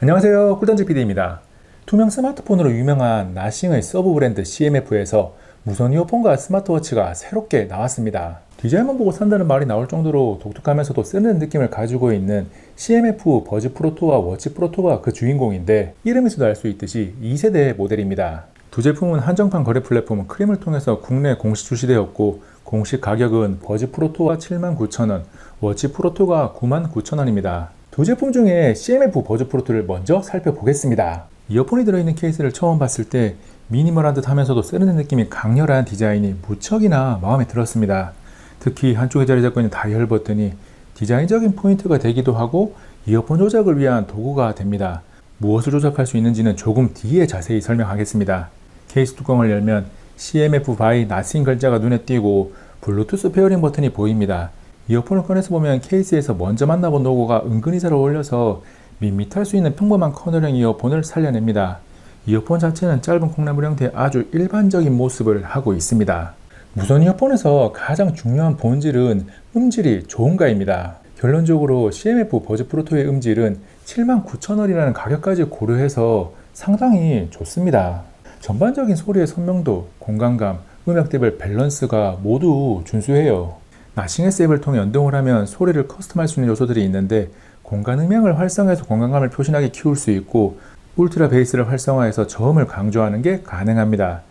안녕하세요, 꿀단지 PD입니다. 투명 스마트폰으로 유명한 나싱의 서브 브랜드 CMF에서 무선 이어폰과 스마트워치가 새롭게 나왔습니다. 디자인만 보고 산다는 말이 나올 정도로 독특하면서도 세련된 느낌을 가지고 있는 CMF 버즈 프로2와 워치 프로2가 그 주인공인데, 이름에서도 알 수 있듯이 2세대 모델입니다. 두 제품은 한정판 거래 플랫폼 크림을 통해서 국내 공식 출시되었고, 공식 가격은 버즈 프로2가 79,000원, 워치 프로2가 99,000원입니다. 두 제품 중에 CMF 버즈 프로2를 먼저 살펴보겠습니다. 이어폰이 들어있는 케이스를 처음 봤을 때 미니멀한 듯 하면서도 세련된 느낌이 강렬한 디자인이 무척이나 마음에 들었습니다. 특히 한쪽에 자리 잡고 있는 다이얼 버튼이 디자인적인 포인트가 되기도 하고 이어폰 조작을 위한 도구가 됩니다. 무엇을 조작할 수 있는지는 조금 뒤에 자세히 설명하겠습니다. 케이스 뚜껑을 열면 CMF by Nothing 글자가 눈에 띄고 블루투스 페어링 버튼이 보입니다. 이어폰을 꺼내서 보면 케이스에서 먼저 만나본 로고가 은근히 잘 어울려서 밋밋할 수 있는 평범한 커널형 이어폰을 살려냅니다. 이어폰 자체는 짧은 콩나물 형태의 아주 일반적인 모습을 하고 있습니다. 무선 이어폰에서 가장 중요한 본질은 음질이 좋은가입니다. 결론적으로 CMF 버즈 프로2의 음질은 79,000원이라는 가격까지 고려해서 상당히 좋습니다. 전반적인 소리의 선명도, 공간감, 음역 대별 밸런스가 모두 준수해요. 나싱 S 앱을 통해 연동을 하면 소리를 커스텀할 수 있는 요소들이 있는데, 공간 음향을 활성화해서 공간감을 표신하게 키울 수 있고, 울트라 베이스를 활성화해서 저음을 강조하는 게 가능합니다.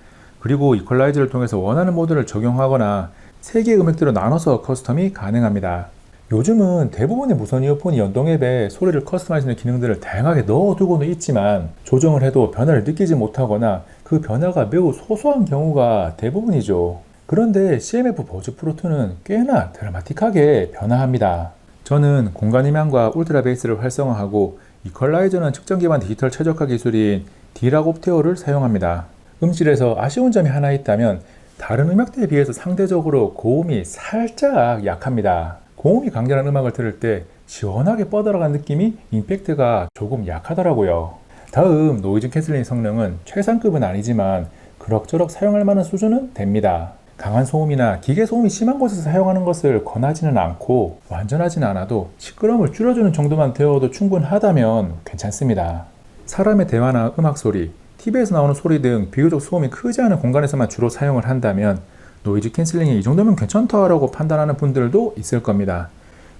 그리고 이퀄라이저를 통해서 원하는 모드를 적용하거나 3개의 음역대로 나눠서 커스텀이 가능합니다. 요즘은 대부분의 무선 이어폰 연동 앱에 소리를 커스텀할 수 있는 기능들을 다양하게 넣어두고는 있지만, 조정을 해도 변화를 느끼지 못하거나 그 변화가 매우 소소한 경우가 대부분이죠. 그런데 CMF 버즈 프로2는 꽤나 드라마틱하게 변화합니다. 저는 공간 음향과 울트라 베이스를 활성화하고 이퀄라이저는 측정 기반 디지털 최적화 기술인 D-Log 옵테어를 사용합니다. 음질에서 아쉬운 점이 하나 있다면, 다른 음역대에 비해서 상대적으로 고음이 살짝 약합니다. 고음이 강렬한 음악을 들을 때 시원하게 뻗어나간 느낌이 임팩트가 조금 약하더라고요. 다음 노이즈 캔슬링 성능은 최상급은 아니지만 그럭저럭 사용할 만한 수준은 됩니다. 강한 소음이나 기계 소음이 심한 곳에서 사용하는 것을 권하지는 않고, 완전하진 않아도 시끄러움을 줄여주는 정도만 되어도 충분하다면 괜찮습니다. 사람의 대화나 음악 소리, TV에서 나오는 소리 등 비교적 소음이 크지 않은 공간에서만 주로 사용을 한다면 노이즈 캔슬링이 이 정도면 괜찮다라고 판단하는 분들도 있을 겁니다.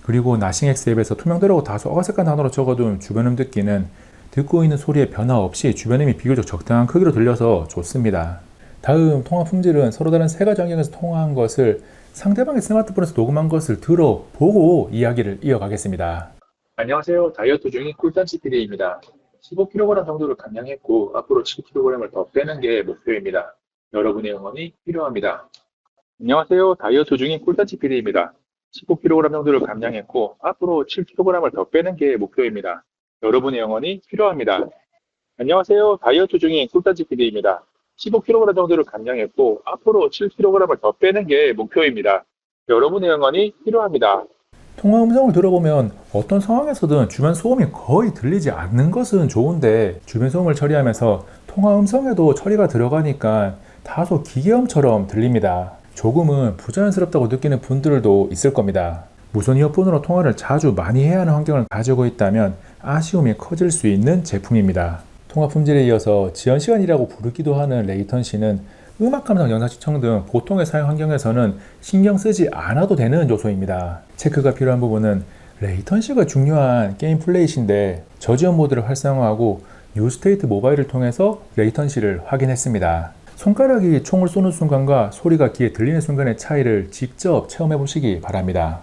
그리고 나싱 X 앱에서 투명도라고 다소 어색한 단어로 적어둔 주변음 듣기는 듣고 있는 소리에 변화 없이 주변음이 비교적 적당한 크기로 들려서 좋습니다. 다음 통화 품질은 서로 다른 세 가지 환경에서 통화한 것을 상대방의 스마트폰에서 녹음한 것을 들어보고 이야기를 이어가겠습니다. 안녕하세요. 다이어트 중인 꿀단지 PD입니다. 15kg 정도를 감량했고 앞으로 7kg을 더 빼는 게 목표입니다. 여러분의 응원이 필요합니다. 안녕하세요. 다이어트 중인 꿀단지 PD입니다. 15kg 정도를 감량했고 앞으로 7kg을 더 빼는 게 목표입니다. 여러분의 응원이 필요합니다. 안녕하세요. 다이어트 중인 꿀단지 PD입니다. 15kg 정도를 감량했고 앞으로 7kg을 더 빼는 게 목표입니다. 여러분의 응원이 필요합니다. 통화 음성을 들어보면 어떤 상황에서든 주변 소음이 거의 들리지 않는 것은 좋은데, 주변 소음을 처리하면서 통화 음성에도 처리가 들어가니까 다소 기계음처럼 들립니다. 조금은 부자연스럽다고 느끼는 분들도 있을 겁니다. 무선 이어폰으로 통화를 자주 많이 해야 하는 환경을 가지고 있다면 아쉬움이 커질 수 있는 제품입니다. 통화 품질에 이어서 지연시간이라고 부르기도 하는 레이턴시는 음악 감상, 영상 시청 등 보통의 사용 환경에서는 신경 쓰지 않아도 되는 요소입니다. 체크가 필요한 부분은 레이턴시가 중요한 게임 플레이시인데, 저지연 모드를 활성화하고 뉴스테이트 모바일을 통해서 레이턴시를 확인했습니다. 손가락이 총을 쏘는 순간과 소리가 귀에 들리는 순간의 차이를 직접 체험해 보시기 바랍니다.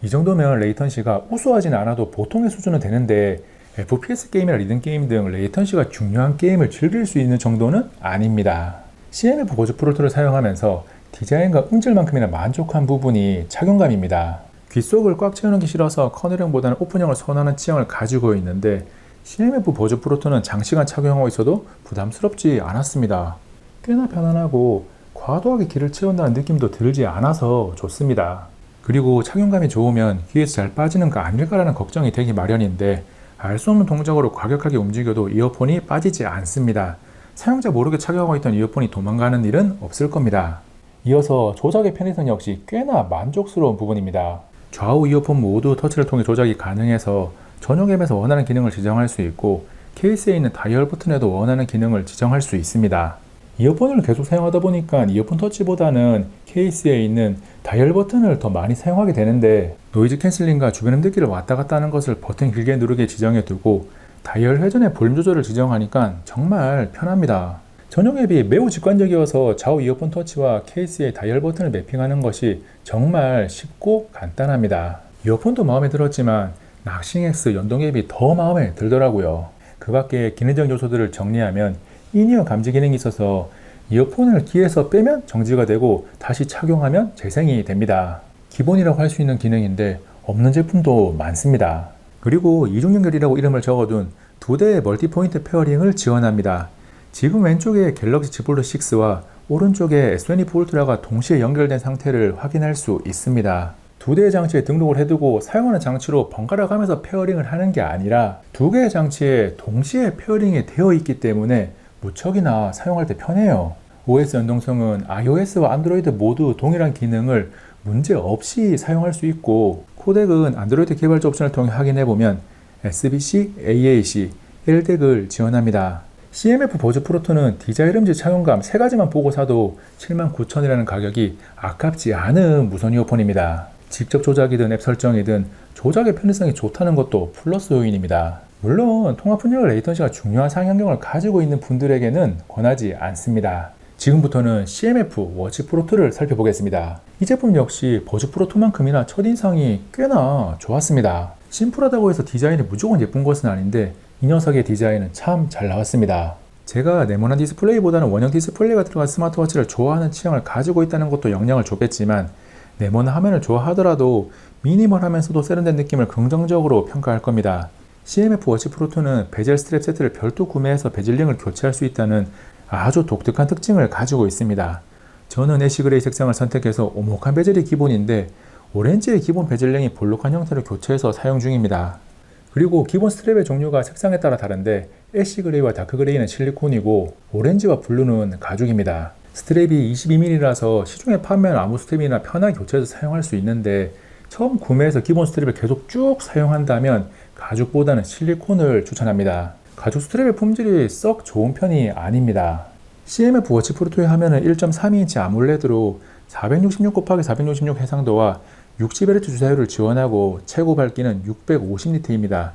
이 정도면 레이턴시가 우수하진 않아도 보통의 수준은 되는데, FPS 게임이나 리듬 게임 등 레이턴시가 중요한 게임을 즐길 수 있는 정도는 아닙니다. CMF 버즈 프로2를 사용하면서 디자인과 음질만큼이나 만족한 부분이 착용감입니다. 귓속을 꽉 채우는 게 싫어서 커널형보다는 오픈형을 선호하는 취향을 가지고 있는데, CMF 버즈 프로2는 장시간 착용하고 있어도 부담스럽지 않았습니다. 꽤나 편안하고 과도하게 귀를 채운다는 느낌도 들지 않아서 좋습니다. 그리고 착용감이 좋으면 귀에서 잘 빠지는 거 아닐까라는 걱정이 되기 마련인데, 알 수 없는 동작으로 과격하게 움직여도 이어폰이 빠지지 않습니다. 사용자 모르게 착용하고 있던 이어폰이 도망가는 일은 없을 겁니다. 이어서 조작의 편의성 역시 꽤나 만족스러운 부분입니다. 좌우 이어폰 모두 터치를 통해 조작이 가능해서 전용 앱에서 원하는 기능을 지정할 수 있고 케이스에 있는 다이얼 버튼에도 원하는 기능을 지정할 수 있습니다. 이어폰을 계속 사용하다 보니까 이어폰 터치보다는 케이스에 있는 다이얼 버튼을 더 많이 사용하게 되는데 노이즈 캔슬링과 주변 음듣기를 왔다 갔다 하는 것을 버튼 길게 누르게 지정해 두고 다이얼 회전의 볼륨 조절을 지정하니까 정말 편합니다. 전용 앱이 매우 직관적이어서 좌우 이어폰 터치와 케이스의 다이얼 버튼을 매핑하는 것이 정말 쉽고 간단합니다. 이어폰도 마음에 들었지만 낚싱X 연동 앱이 더 마음에 들더라고요. 그 밖에 기능적 요소들을 정리하면 인이어 감지 기능이 있어서 이어폰을 귀에서 빼면 정지가 되고 다시 착용하면 재생이 됩니다. 기본이라고 할 수 있는 기능인데 없는 제품도 많습니다. 그리고 이중 연결이라고 이름을 적어둔 2대의 멀티포인트 페어링을 지원합니다. 지금 왼쪽에 갤럭시 Z 폴드 6와 오른쪽에 S24 울트라가 동시에 연결된 상태를 확인할 수 있습니다. 2대의 장치에 등록을 해두고 사용하는 장치로 번갈아 가면서 페어링을 하는 게 아니라 2개의 장치에 동시에 페어링이 되어 있기 때문에 무척이나 사용할 때 편해요. OS 연동성은 iOS와 안드로이드 모두 동일한 기능을 문제없이 사용할 수 있고 코덱은 안드로이드 개발자 옵션을 통해 확인해보면 SBC, AAC, LDEC을 지원합니다. CMF 버즈 프로2는 디자인 음질 착용감 3가지만 보고 사도 79,000원이라는 가격이 아깝지 않은 무선 이어폰입니다. 직접 조작이든 앱 설정이든 조작의 편의성이 좋다는 것도 플러스 요인입니다. 물론 통화 분열 레이턴시가 중요한 사용 환경을 가지고 있는 분들에게는 권하지 않습니다. 지금부터는 CMF 워치 프로2를 살펴보겠습니다. 이 제품 역시 버즈 프로2만큼이나 첫인상이 꽤나 좋았습니다. 심플하다고 해서 디자인이 무조건 예쁜 것은 아닌데 이 녀석의 디자인은 참 잘 나왔습니다. 제가 네모난 디스플레이보다는 원형 디스플레이가 들어간 스마트워치를 좋아하는 취향을 가지고 있다는 것도 영향을 줬겠지만 네모난 화면을 좋아하더라도 미니멀하면서도 세련된 느낌을 긍정적으로 평가할 겁니다. CMF 워치 프로2는 베젤 스트랩 세트를 별도 구매해서 베젤링을 교체할 수 있다는 아주 독특한 특징을 가지고 있습니다. 저는 애쉬그레이 색상을 선택해서 오목한 베젤이 기본인데 오렌지의 기본 베젤링이 볼록한 형태로 교체해서 사용 중입니다. 그리고 기본 스트랩의 종류가 색상에 따라 다른데 애쉬그레이와 다크그레이는 실리콘이고 오렌지와 블루는 가죽입니다. 스트랩이 22mm라서 시중에 판매하는 아무 스트랩이나 편하게 교체해서 사용할 수 있는데 처음 구매해서 기본 스트랩을 계속 쭉 사용한다면 가죽보다는 실리콘을 추천합니다. 가죽 스트랩의 품질이 썩 좋은 편이 아닙니다. CMF 워치 프로2의 화면은 1.32인치 아몰레드로 466x466 해상도와 60Hz 주사율을 지원하고 최고 밝기는 650니트입니다.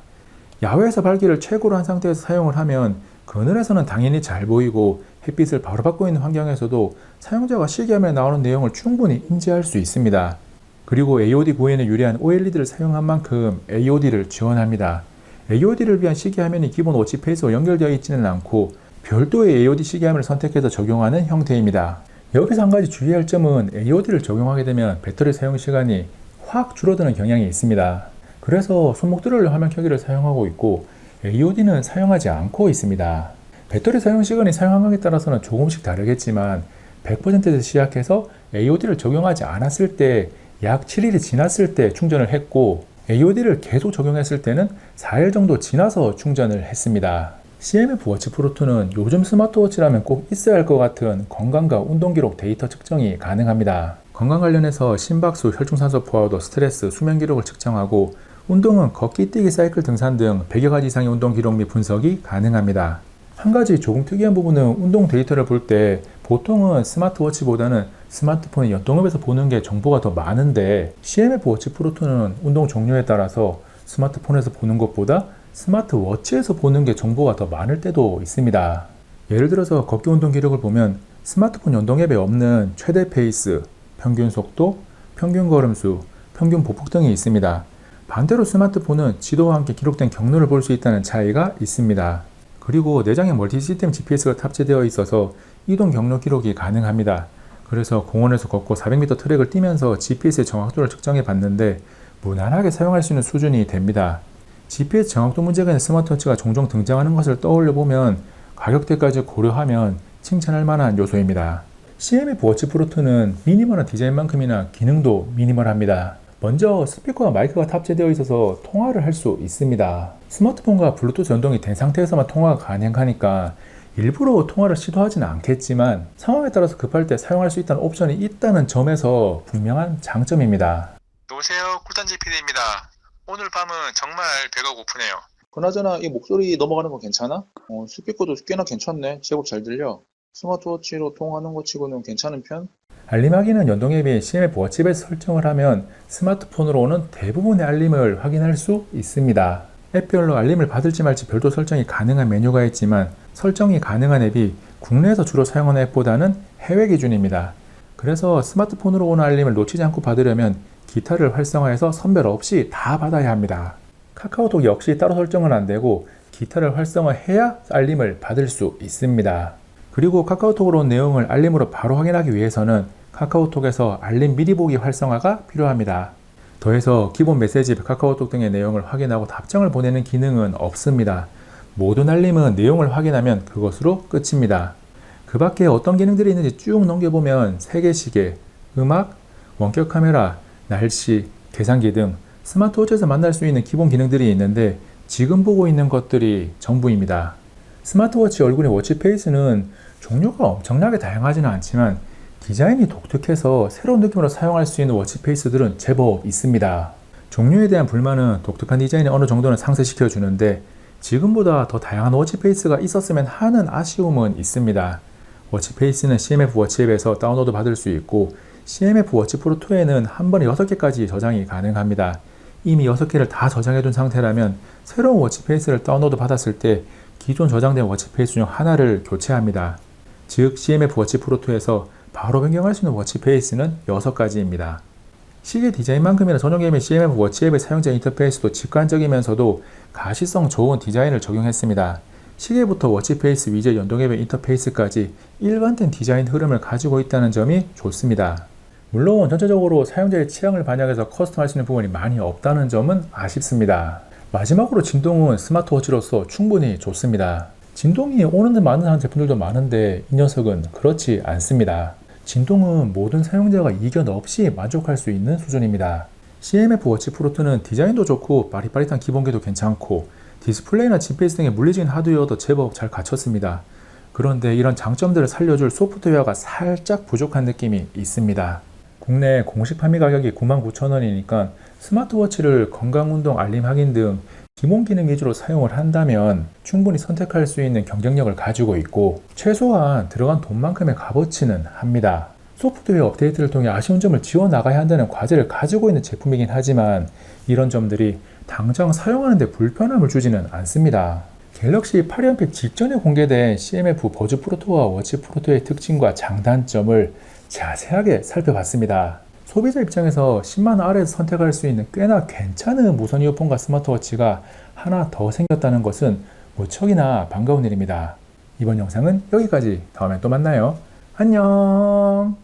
야외에서 밝기를 최고로 한 상태에서 사용을 하면 그늘에서는 당연히 잘 보이고 햇빛을 바로 받고 있는 환경에서도 사용자가 시계화면에 나오는 내용을 충분히 인지할 수 있습니다. 그리고 AOD 구현에 유리한 OLED를 사용한 만큼 AOD를 지원합니다. AOD를 위한 시계화면이 기본 워치 페이스와 연결되어 있지는 않고 별도의 AOD 시계화면을 선택해서 적용하는 형태입니다. 여기서 한 가지 주의할 점은 AOD를 적용하게 되면 배터리 사용 시간이 확 줄어드는 경향이 있습니다. 그래서 손목 들을 화면 켜기를 사용하고 있고 AOD는 사용하지 않고 있습니다. 배터리 사용 시간이 사용 환경에 따라서는 조금씩 다르겠지만 100%에서 시작해서 AOD를 적용하지 않았을 때 약 7일이 지났을 때 충전을 했고 AOD를 계속 적용했을 때는 4일 정도 지나서 충전을 했습니다. CMF 워치 프로2는 요즘 스마트워치라면 꼭 있어야 할 것 같은 건강과 운동 기록 데이터 측정이 가능합니다. 건강 관련해서 심박수, 혈중산소 포화도, 스트레스, 수면 기록을 측정하고 운동은 걷기, 뛰기, 사이클, 등산 등 100여 가지 이상의 운동 기록 및 분석이 가능합니다. 한 가지 조금 특이한 부분은 운동 데이터를 볼 때 보통은 스마트워치보다는 스마트폰의 연동앱에서 보는 게 정보가 더 많은데 CMF 워치 프로2는 운동 종류에 따라서 스마트폰에서 보는 것보다 스마트워치에서 보는 게 정보가 더 많을 때도 있습니다. 예를 들어서 걷기 운동 기록을 보면 스마트폰 연동 앱에 없는 최대 페이스, 평균 속도, 평균 걸음수, 평균 보폭 등이 있습니다. 반대로 스마트폰은 지도와 함께 기록된 경로를 볼 수 있다는 차이가 있습니다. 그리고 내장에 멀티 시스템 GPS가 탑재되어 있어서 이동 경로 기록이 가능합니다. 그래서 공원에서 걷고 400m 트랙을 뛰면서 GPS의 정확도를 측정해 봤는데 무난하게 사용할 수 있는 수준이 됩니다. GPS 정확도 문제가 있는 스마트워치가 종종 등장하는 것을 떠올려 보면 가격대까지 고려하면 칭찬할 만한 요소입니다. CMF 워치 프로2는 미니멀한 디자인만큼이나 기능도 미니멀합니다. 먼저 스피커와 마이크가 탑재되어 있어서 통화를 할 수 있습니다. 스마트폰과 블루투스 연동이 된 상태에서만 통화가 가능하니까 일부러 통화를 시도하지는 않겠지만 상황에 따라서 급할 때 사용할 수 있다는 옵션이 있다는 점에서 분명한 장점입니다. 여보세요, 꿀단지 PD입니다. 오늘 밤은 정말 배가 고프네요. 그나저나 이 목소리 넘어가는 거 괜찮아? 스피커도 꽤나 괜찮네. 제법 잘 들려. 스마트워치로 통화하는 거 치고는 괜찮은 편? 알림 확인은 연동 앱인 CMF 워치앱에서 설정을 하면 스마트폰으로 오는 대부분의 알림을 확인할 수 있습니다. 앱별로 알림을 받을지 말지 별도 설정이 가능한 메뉴가 있지만 설정이 가능한 앱이 국내에서 주로 사용하는 앱보다는 해외 기준입니다. 그래서 스마트폰으로 오는 알림을 놓치지 않고 받으려면 기타를 활성화해서 선별 없이 다 받아야 합니다. 카카오톡 역시 따로 설정은 안 되고 기타를 활성화해야 알림을 받을 수 있습니다. 그리고 카카오톡으로 온 내용을 알림으로 바로 확인하기 위해서는 카카오톡에서 알림 미리 보기 활성화가 필요합니다. 더해서 기본 메시지, 카카오톡 등의 내용을 확인하고 답장을 보내는 기능은 없습니다. 모든 알림은 내용을 확인하면 그것으로 끝입니다. 그 밖에 어떤 기능들이 있는지 쭉 넘겨보면 세계시계, 음악, 원격 카메라, 날씨, 계산기 등 스마트워치에서 만날 수 있는 기본 기능들이 있는데 지금 보고 있는 것들이 전부입니다. 스마트워치 얼굴의 워치페이스는 종류가 엄청나게 다양하지는 않지만 디자인이 독특해서 새로운 느낌으로 사용할 수 있는 워치페이스들은 제법 있습니다. 종류에 대한 불만은 독특한 디자인이 어느 정도는 상쇄시켜 주는데 지금보다 더 다양한 워치페이스가 있었으면 하는 아쉬움은 있습니다. 워치페이스는 CMF 워치앱에서 다운로드 받을 수 있고 CMF 워치 프로 2에는 한 번에 6개까지 저장이 가능합니다. 이미 6개를 다 저장해 둔 상태라면 새로운 워치페이스를 다운로드 받았을 때 기존 저장된 워치페이스 중 하나를 교체합니다. 즉 CMF 워치 프로 2에서 바로 변경할 수 있는 워치페이스는 6가지입니다. 시계 디자인만큼이나 전용 앱인 CMF 워치앱의 사용자 인터페이스도 직관적이면서도 가시성 좋은 디자인을 적용했습니다. 시계부터 워치페이스 위젯 연동 앱의 인터페이스까지 일관된 디자인 흐름을 가지고 있다는 점이 좋습니다. 물론 전체적으로 사용자의 취향을 반영해서 커스텀할 수 있는 부분이 많이 없다는 점은 아쉽습니다. 마지막으로 진동은 스마트워치로서 충분히 좋습니다. 진동이 오는 듯 마는 듯한 제품들도 많은데 이 녀석은 그렇지 않습니다. 진동은 모든 사용자가 이견 없이 만족할 수 있는 수준입니다. CMF 워치 프로 2는 디자인도 좋고 빠릿빠릿한 기본기도 괜찮고 디스플레이나 GPS 등의 물리적인 하드웨어도 제법 잘 갖췄습니다. 그런데 이런 장점들을 살려줄 소프트웨어가 살짝 부족한 느낌이 있습니다. 국내 공식 판매 가격이 99,000원이니까 스마트워치를 건강운동 알림 확인 등 기본 기능 위주로 사용을 한다면 충분히 선택할 수 있는 경쟁력을 가지고 있고 최소한 들어간 돈만큼의 값어치는 합니다. 소프트웨어 업데이트를 통해 아쉬운 점을 지워나가야 한다는 과제를 가지고 있는 제품이긴 하지만 이런 점들이 당장 사용하는 데 불편함을 주지는 않습니다. 갤럭시 8연필 직전에 공개된 CMF 버즈 프로2와 워치 프로2의 특징과 장단점을 자세하게 살펴봤습니다. 소비자 입장에서 10만원 아래에서 선택할 수 있는 꽤나 괜찮은 무선 이어폰과 스마트워치가 하나 더 생겼다는 것은 무척이나 반가운 일입니다. 이번 영상은 여기까지. 다음에 또 만나요. 안녕.